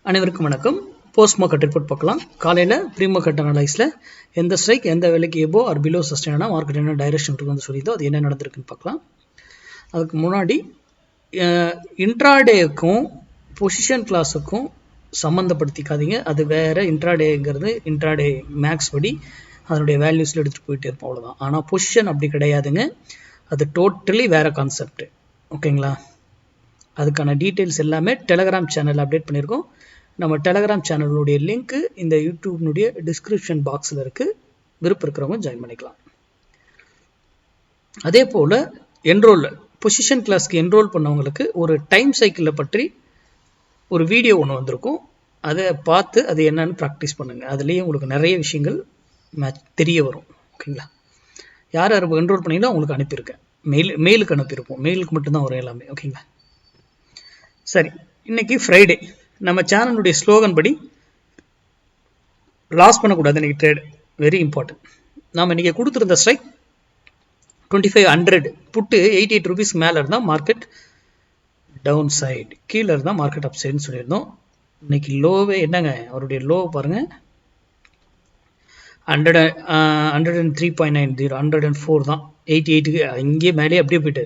அனைவருக்கும் வணக்கம். Post market report பார்க்கலாம். காலையில் ப்ரீ மார்க்கெட் அனலைஸில் எந்த ஸ்ட்ரைக் எந்த விலைக்கு எபோ ஆர் பிலோ சஸ்டைனா மார்க்கெட் என்ன டைரக்ஷன் வந்து சொல்லியிருந்தோ அது என்ன நடந்திருக்குன்னு பார்க்கலாம். அதுக்கு முன்னாடி இன்ட்ராடேக்கும் பொசிஷன் கிளாஸுக்கும் சம்மந்தப்படுத்திக்காதீங்க. அது வேறு. இன்ட்ராடேங்கிறது இன்ட்ராடே மேக்ஸ் படி அதனுடைய வேல்யூஸில் எடுத்துகிட்டு போயிட்டே இருப்போம், அவ்வளோதான். ஆனால் பொசிஷன் அப்படி கிடையாதுங்க. அது டோட்டலி வேறு கான்செப்ட். ஓகேங்களா? அதுக்கான டீட்டெயில்ஸ் எல்லாமே டெலகிராம் சேனல் அப்டேட் பண்ணியிருக்கோம். நம்ம டெலகிராம் சேனலுடைய லிங்க்கு இந்த யூடியூப்னுடைய டிஸ்கிரிப்ஷன் பாக்ஸில் இருக்குது. விருப்பம் இருக்கிறவங்க ஜாயின் பண்ணிக்கலாம். அதே போல் பொசிஷன் கிளாஸ்க்கு என்ரோல் பண்ணவங்களுக்கு ஒரு டைம் சைக்கிளை பற்றி ஒரு வீடியோ ஒன்று வந்திருக்கும். அதை பார்த்து அது என்னன்னு ப்ராக்டிஸ் பண்ணுங்கள். அதுலேயே உங்களுக்கு நிறைய விஷயங்கள் தெரிய வரும். ஓகேங்களா? யார் யார் என்ரோல் பண்ணிங்களோ அவங்களுக்கு அனுப்பியிருக்கேன். மெயிலுக்கு அனுப்பியிருப்போம். மெயிலுக்கு மட்டும்தான் வரும் எல்லாமே. ஓகேங்களா? சரி, இன்னைக்கு ஃப்ரைடே. நம்ம சேனலுடைய ஸ்லோகன் படி லாஸ் பண்ணக்கூடாது. இன்னைக்கு ட்ரேடு வெரி இம்பார்ட்டன்ட். நாம் இன்னைக்கு கொடுத்துருந்த ஸ்ட்ரைக் 2500 புட்டு 88 ரூபீஸ் மேலே இருந்தால் மார்க்கெட் டவுன் சைடு, கீழே இருந்தால் மார்க்கெட் அப் சைடுன்னு சொல்லியிருந்தோம். இன்னைக்கு லோவே என்னங்க, அவருடைய லோ பாருங்க 103.90, 104 தான். 88க்கு இங்கே மேலே அப்படியே போயிட்டு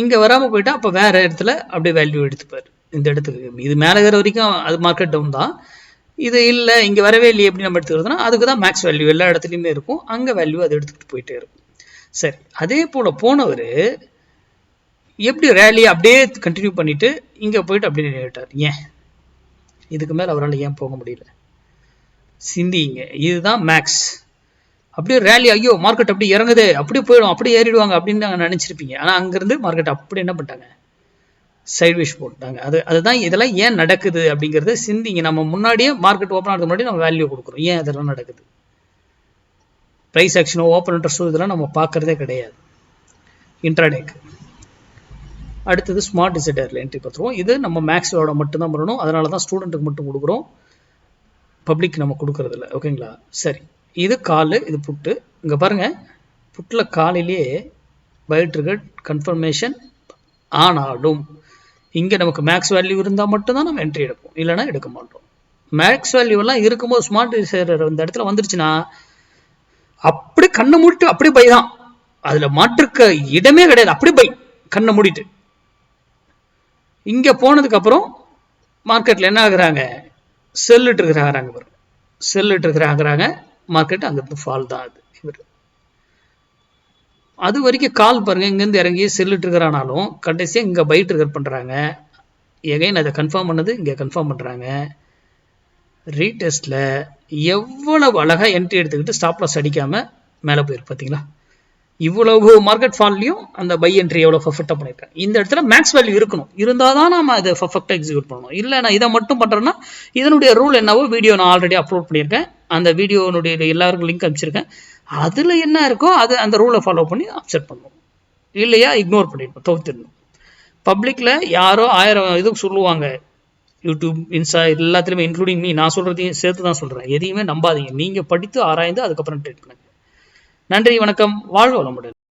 இங்கே வராமல் போயிட்டா அப்போ வேறு இடத்துல அப்படியே வேல்யூ எடுத்துப்பார். இந்த இடத்துக்கு இது மேலே வேறு வரைக்கும் அது மார்க்கெட் டவுன் தான். இது இல்லை இங்கே வரவே இல்லையே எப்படி நம்ம எடுத்துக்கிறதுனா அதுக்கு தான் மேக்ஸ் வேல்யூ எல்லா இடத்துலையுமே இருக்கும். அங்கே வேல்யூ அதை எடுத்துக்கிட்டு போயிட்டே இருக்கும். சரி, அதே போல் போனவர் எப்படி ரேலியை அப்படியே கண்டினியூ பண்ணிவிட்டு இங்கே போயிட்டு அப்படியே நின்றுட்டார். ஏன் இதுக்கு மேலே அவரால் ஏன் போக முடியல? சிந்திங்க. இதுதான் மேக்ஸ். அப்படியே ரேலி, ஐயோ மார்க்கெட் அப்படி இறங்குது, அப்படியே போயிடும், அப்படியே ஏறிடுவாங்க அப்படின்னு நாங்கள் நினச்சிருப்பீங்க. ஆனால் அங்கேருந்து மார்க்கெட் அப்படி என்ன பண்ணிட்டாங்க, சைட்வேஸ் போட்டாங்க. அதுதான் இதெல்லாம் ஏன் நடக்குது அப்படிங்கிறத சிந்திங்க. நம்ம முன்னாடியே மார்க்கெட் ஓப்பன் ஆகிறதுக்கு முன்னாடி நம்ம வேல்யூ கொடுக்குறோம். ஏன் அதெல்லாம் நடக்குது? ப்ரைஸ் ஆக்ஷனோ ஓப்பன் இன்ட்ரெஸ்டோ இதெல்லாம் நம்ம பார்க்குறதே கிடையாது இன்ட்ராடேக்கு. அடுத்தது ஸ்மார்ட் டிசைடரில் என்ட்ரி பார்த்துருவோம். இது நம்ம மேக்ஸோட மட்டும்தான் பண்ணணும். அதனால தான் ஸ்டூடெண்ட்டுக்கு மட்டும் கொடுக்குறோம், பப்ளிக் நம்ம கொடுக்கறது இல்லை. ஓகேங்களா? சரி, இது கால், இது புட்டு. இங்கே பாருங்கள், புட்டில் காலையிலேயே பைட்ரிகட் கன்ஃபர்மேஷன் ஆனாலும் இங்கே நமக்கு மேக்ஸ் வேல்யூ இருந்தால் மட்டும்தான் நம்ம என்ட்ரி எடுப்போம், இல்லைனா எடுக்க மாட்டோம். மேக்ஸ் வேல்யூலாம் இருக்கும்போது ஸ்மார்ட் டிசைடர் இந்த இடத்துல வந்துருச்சுன்னா அப்படி கண்ணை மூடிட்டு அப்படி பை தான். அதில் மாற்றுக்க இடமே கிடையாது. அப்படி பை, கண்ணை மூடிட்டு. இங்கே போனதுக்கப்புறம் மார்க்கெட்டில் என்ன ஆகுறாங்க, செல்லிட்டு இருக்கிறாங்க. செல்லிட்டு இருக்கிறாங்க. மார்க்கெட் அங்கிருந்து ஃபால் தான். அது வரைக்கும் கால் பாருங்க, இங்கேருந்து இறங்கி செல்லிட்டு இருக்கிறானாலும் கடைசியாக இங்கே பை ட்ரிகர் பண்ணுறாங்க. எகைன் அதை கன்ஃபார்ம் பண்ணது இங்கே கன்ஃபார்ம் பண்ணுறாங்க. ரீடெஸ்ட்டில் எவ்வளவு அழகாக என்ட்ரி எடுத்துக்கிட்டு ஸ்டாப் லாஸ் அடிக்காமல் மேலே போயிருக்கு பார்த்தீங்களா? இவ்வளவு மார்க்கெட் ஃபால்லையும் அந்த பை என்ட்ரி எவ்வளோ பர்ஃபெக்டாக பண்ணியிருக்கேன். இந்த இடத்துல மேக்ஸ் வேல்யூ இருக்கணும், இருந்தால் தான் நம்ம அதை பர்ஃபெக்டாக எக்ஸிக்யூட் பண்ணணும். இல்லை நான் இதை மட்டும் பண்ணுறேன்னா இதனுடைய ரூல் என்னவோ வீடியோ நான் ஆல்ரெடி அப்லோட் பண்ணியிருக்கேன். அந்த வீடியோனுடைய எல்லாருக்கும் லிங்க் அனுப்பிச்சிருக்கேன். அதில் என்ன இருக்கோ அது அந்த ரூலை ஃபாலோ பண்ணி அப்செட் பண்ணணும், இல்லையா இக்னோர் பண்ணிடணும், தவிர்த்திடணும். பப்ளிக்கில் யாரோ 1000 இது சொல்லுவாங்க, யூடியூப், இன்ஸ்டா எல்லாத்துலேயுமே, இன்க்ளூடிங் மீ. நான் சொல்கிறதையும் சேர்த்து தான் சொல்கிறேன். எதையுமே நம்பாதீங்க. நீங்கள் படித்து ஆராய்ந்து அதுக்கப்புறம் ட்ரீட் பண்ணுங்க. நன்றி, வணக்கம், வாழ்க வளமுடன்.